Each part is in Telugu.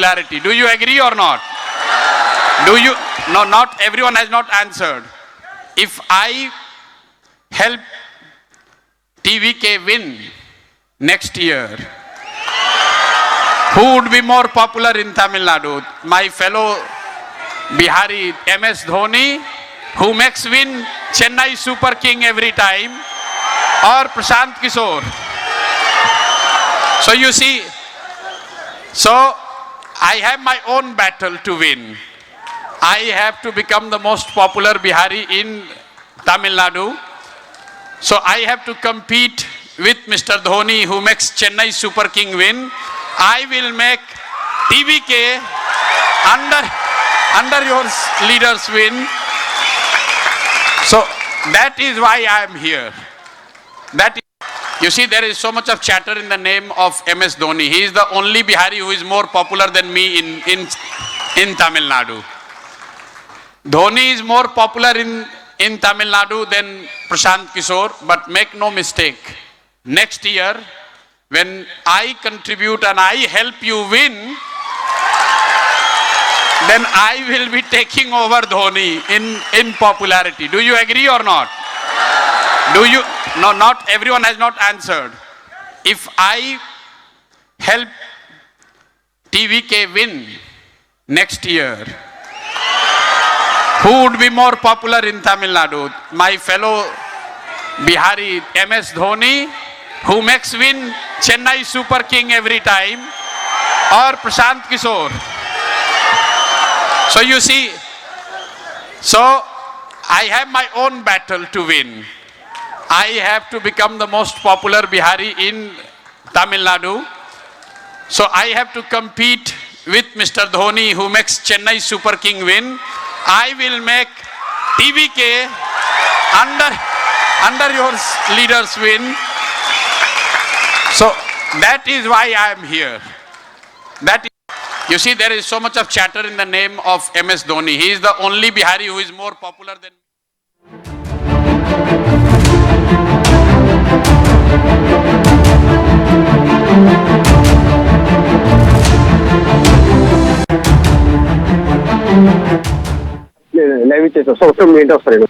popularity. Do you agree or not? Do you? No, not everyone has not answered. If I help TVK win next year, who would be more popular in Tamil Nadu? My fellow Bihari MS Dhoni, who makes win Chennai Super King every time, or Prashant Kishore? So you see, so I have my own battle to win. I have to become the most popular Bihari in Tamil Nadu. So I have to compete with Mr. Dhoni, who makes Chennai Super King win. I will make TVK under your leaders win. So that is why I am here. That is, you see, there is so much of chatter in the name of MS Dhoni. He is the only Bihari who is more popular than me in Tamil Nadu. Dhoni is more popular in Tamil Nadu than Prashant Kishore, but make no mistake, next year when I contribute and I help you win, then I will be taking over Dhoni in popularity. Do you agree or not? Do you? No, not everyone has not answered. If I help TVK win next year, who would be more popular in Tamil Nadu? My fellow Bihari MS Dhoni, who makes win Chennai Super King every time, or Prashant Kishore? So you see, so I have my own battle to win. I have to become the most popular Bihari in Tamil Nadu. So I have to compete with Mr. Dhoni, who makes Chennai Super King win. I will make TVK under your leaders win. So that is why I am here. That is, you see, there is so much of chatter in the name of MS Dhoni. He is the only Bihari who is more popular than live ఇచ్చేసా సోషల్ మీడియా వస్తాను.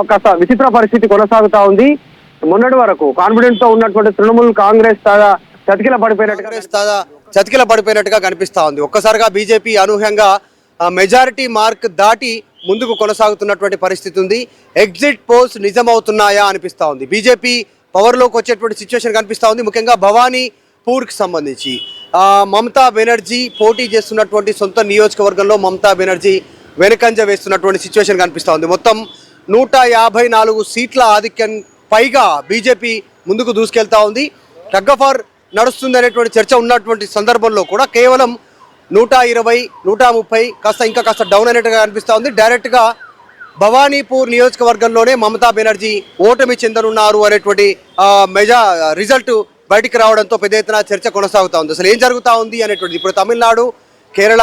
కాస్త విచిత్ర పరిస్థితి కొనసాగుతా ఉంది. మొన్నటి వరకు కాన్ఫిడెన్స్ తో ఉన్నటువంటి తృణమూల్ కాంగ్రెస్ చతికిల పడిపోయినట్టుగా కనిపిస్తా ఉంది. ఒక్కసారిగా బీజేపీ అనూహ్యంగా మెజారిటీ మార్క్ దాటి ముందుకు కొనసాగుతున్నటువంటి పరిస్థితి ఉంది. ఎగ్జిట్ పోల్స్ నిజమవుతున్నాయా అనిపిస్తా ఉంది. బీజేపీ పవర్ లోకి వచ్చేటువంటి సిచ్యువేషన్ కనిపిస్తా ఉంది. ముఖ్యంగా భవానీపూర్ కి సంబంధించి మమతా బెనర్జీ పోటీ చేస్తున్నటువంటి సొంత నియోజకవర్గంలో మమతా బెనర్జీ వెనుకంజ వేస్తున్నటువంటి సిచ్యువేషన్ కనిపిస్తూ ఉంది. మొత్తం 154 సీట్ల ఆధిక్యం పైగా బీజేపీ ముందుకు దూసుకెళ్తా ఉంది. టగ్ ఆఫ్ వార్ నడుస్తుంది అనేటువంటి చర్చ ఉన్నటువంటి సందర్భంలో కూడా కేవలం 120, 130 కాస్త డౌన్ అనేట్టుగా కనిపిస్తూ ఉంది. డైరెక్ట్గా భవానీపూర్ నియోజకవర్గంలోనే మమతా బెనర్జీ ఓటమి చెందనున్నారు అనేటువంటి రిజల్ట్ బయటికి రావడంతో పెద్ద ఎత్తున చర్చ కొనసాగుతూ ఉంది. అసలు ఏం జరుగుతూ ఉంది అనేటువంటిది ఇప్పుడు తమిళనాడు, కేరళ,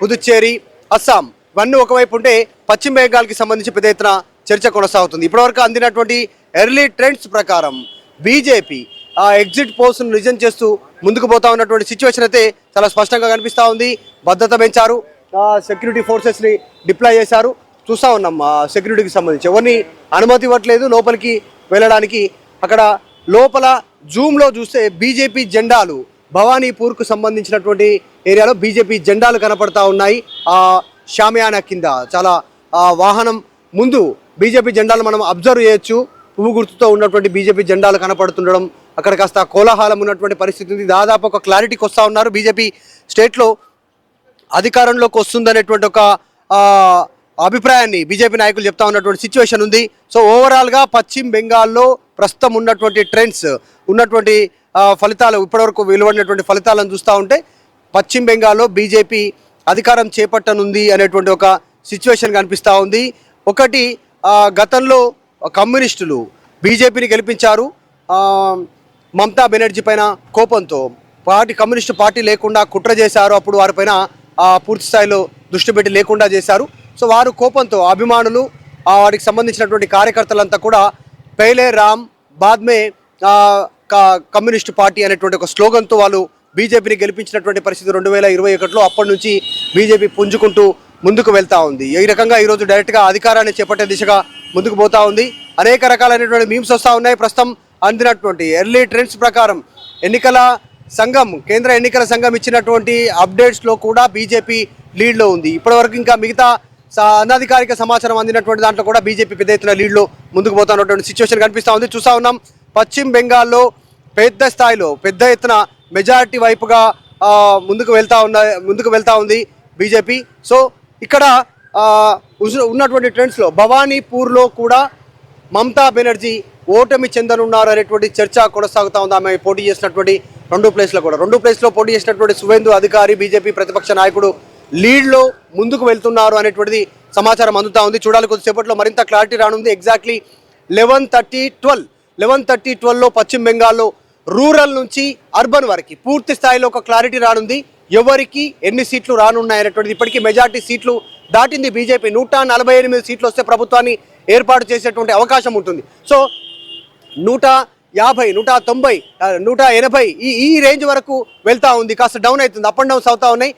పుదుచ్చేరి, అస్సాం ఇవన్నీ ఒకవైపు ఉంటే పశ్చిమ బెంగాల్కి సంబంధించి పెద్ద ఎత్తున చర్చ కొనసాగుతుంది. ఇప్పటివరకు అందినటువంటి ఎర్లీ ట్రెండ్స్ ప్రకారం బీజేపీ ఎగ్జిట్ పోల్స్ను నిజం చేస్తూ ముందుకు పోతా ఉన్నటువంటి సిచ్యువేషన్ అయితే చాలా స్పష్టంగా కనిపిస్తూ ఉంది. భద్రత పెంచారు, సెక్యూరిటీ ఫోర్సెస్ని డిప్లాయ్ చేశారు. చూస్తూ ఉన్నాం సెక్యూరిటీకి సంబంధించి ఎవరిని అనుమతి ఇవ్వట్లేదు లోపలికి వెళ్ళడానికి. అక్కడ లోపల జూమ్లో చూస్తే బీజేపీ జెండాలు భవానీపూర్కు సంబంధించినటువంటి ఏరియాలో బీజేపీ జెండాలు కనపడతా ఉన్నాయి. షామియానా కింద చాలా వాహనం ముందు బీజేపీ జెండాలు మనం అబ్జర్వ్ చేయొచ్చు. పువ్వు గుర్తుతో ఉన్నటువంటి బీజేపీ జెండాలు కనపడుతుండడం, అక్కడ కాస్త కోలాహలం ఉన్నటువంటి పరిస్థితి ఉంది. దాదాపు ఒక క్లారిటీకి వస్తూ ఉన్నారు. బీజేపీ స్టేట్లో అధికారంలోకి వస్తుందనేటువంటి ఒక అభిప్రాయాన్ని బీజేపీ నాయకులు చెప్తా ఉన్నటువంటి సిచ్యువేషన్ ఉంది. సో ఓవరాల్గా పశ్చిమ బెంగాల్లో ప్రస్తుతం ఉన్నటువంటి ట్రెండ్స్ ఉన్నటువంటి ఫలితాలు ఇప్పటివరకు వెలువడినటువంటి ఫలితాలను చూస్తూ ఉంటే పశ్చిమ బెంగాల్లో బీజేపీ అధికారం చేపట్టనుంది అనేటువంటి ఒక సిచ్యువేషన్ కనిపిస్తూ ఉంది. ఒకటి, గతంలో కమ్యూనిస్టులు బీజేపీని గెలిపించారు. మమతా బెనర్జీ పైన కోపంతో కమ్యూనిస్టు పార్టీ లేకుండా కుట్ర చేశారు. అప్పుడు వారిపైన పూర్తి స్థాయిలో దృష్టి పెట్టి లేకుండా చేశారు. సో వారు కోపంతో అభిమానులు వారికి సంబంధించినటువంటి కార్యకర్తలంతా కూడా పహలే రామ్ బాద్మే కమ్యూనిస్టు పార్టీ అనేటువంటి ఒక స్లోగన్తో వాళ్ళు బీజేపీని గెలిపించినటువంటి పరిస్థితి 2021లో. అప్పటి నుంచి బీజేపీ పుంజుకుంటూ ముందుకు వెళ్తూ ఉంది. ఈ రకంగా ఈరోజు డైరెక్ట్గా అధికారాన్ని చేపట్టే దిశగా ముందుకు పోతూ ఉంది. అనేక రకాలైనటువంటి మీమ్స్ వస్తూ ఉన్నాయి. ప్రస్తుతం అందినటువంటి ఎర్లీ ట్రెండ్స్ ప్రకారం ఎన్నికల సంఘం, కేంద్ర ఎన్నికల సంఘం ఇచ్చినటువంటి అప్డేట్స్లో కూడా బీజేపీ లీడ్లో ఉంది. ఇప్పటివరకు ఇంకా మిగతా అనధికారిక సమాచారం అందినటువంటి దాంట్లో కూడా బీజేపీ పెద్ద ఎత్తున లీడ్లో ముందుకు పోతున్నటువంటి సిచ్యువేషన్ కనిపిస్తూ ఉంది. చూస్తూ ఉన్నాం పశ్చిమ బెంగాల్లో పెద్ద స్థాయిలో పెద్ద ఎత్తున మెజారిటీ వైపుగా ముందుకు వెళ్తా ఉంది బీజేపీ. సో ఇక్కడ ఉన్నటువంటి ట్రెండ్స్లో భవానీపూర్లో కూడా మమతా బెనర్జీ ఓటమి చెందనున్నారు అనేటువంటి చర్చ కొనసాగుతూ ఉంది. ఆమె పోటీ చేసినటువంటి రెండు ప్లేస్లో పోటీ చేసినటువంటి సువేందు అధికారి బీజేపీ ప్రతిపక్ష నాయకుడు లీడ్లో ముందుకు వెళ్తున్నారు అనేటువంటిది సమాచారం అందుతూ ఉంది. చూడాలి, కొద్దిసేపట్లో మరింత క్లారిటీ రానుంది. ఎగ్జాక్ట్లీ 11:30-12లో పశ్చిమ బెంగాల్లో రూరల్ నుంచి అర్బన్ వరకు పూర్తి స్థాయిలో ఒక క్లారిటీ రానుంది. ఎవరికి ఎన్ని సీట్లు రానున్నాయనేటువంటిది. ఇప్పటికీ మెజార్టీ సీట్లు దాటింది బీజేపీ. 148 సీట్లు వస్తే ప్రభుత్వాన్ని ఏర్పాటు చేసేటువంటి అవకాశం ఉంటుంది. సో 150, 190, 180 ఈ రేంజ్ వరకు వెళ్తూ ఉంది. కాస్త డౌన్ అవుతుంది, అప్ అండ్ డౌన్స్ అవుతూ ఉన్నాయి.